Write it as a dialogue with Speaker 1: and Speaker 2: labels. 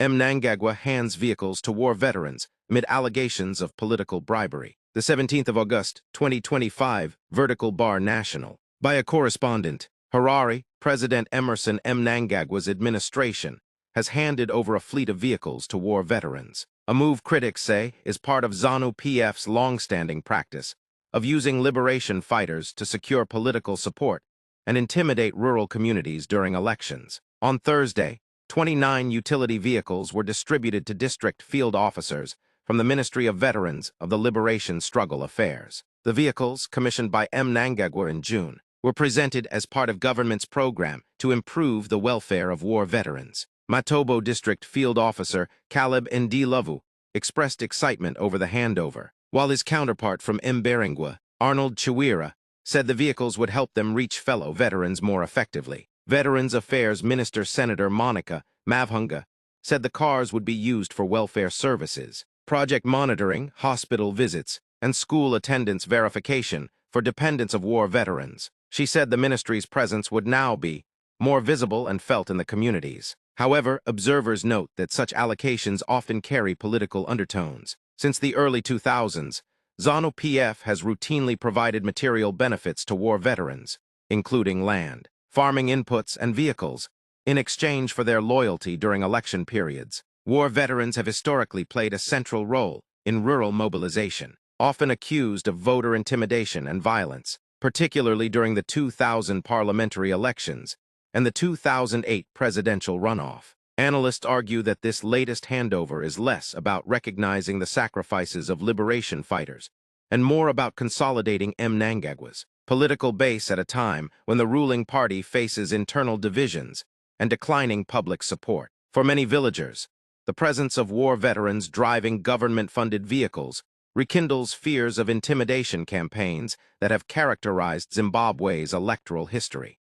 Speaker 1: Mnangagwa hands vehicles to war veterans amid allegations of political bribery. The 17th of August, 2025, Vertical Bar National. By a correspondent, Harare, President Emerson Mnangagwa's administration has handed over a fleet of vehicles to war veterans. A move critics say is part of ZANU-PF's long-standing practice of using liberation fighters to secure political support and intimidate rural communities during elections. On Thursday, 29 utility vehicles were distributed to district field officers from the Ministry of Veterans of the Liberation Struggle Affairs. The vehicles, commissioned by Mnangagwa in June, were presented as part of government's program to improve the welfare of war veterans. Matobo District Field Officer Caleb Ndilovu expressed excitement over the handover, while his counterpart from Mbarangwa, Arnold Chiwira, said the vehicles would help them reach fellow veterans more effectively. Veterans Affairs Minister Senator Monica Mavhunga said the cars would be used for welfare services, project monitoring, hospital visits, and school attendance verification for dependents of war veterans. She said the ministry's presence would now be more visible and felt in the communities. However, observers note that such allocations often carry political undertones. Since the early 2000s, ZANU-PF has routinely provided material benefits to war veterans, including land, farming inputs, and vehicles, in exchange for their loyalty during election periods. War veterans have historically played a central role in rural mobilization, often accused of voter intimidation and violence, particularly during the 2000 parliamentary elections and the 2008 presidential runoff. Analysts argue that this latest handover is less about recognizing the sacrifices of liberation fighters and more about consolidating Mnangagwa's political base at a time when the ruling party faces internal divisions and declining public support. For many villagers, the presence of war veterans driving government-funded vehicles rekindles fears of intimidation campaigns that have characterized Zimbabwe's electoral history.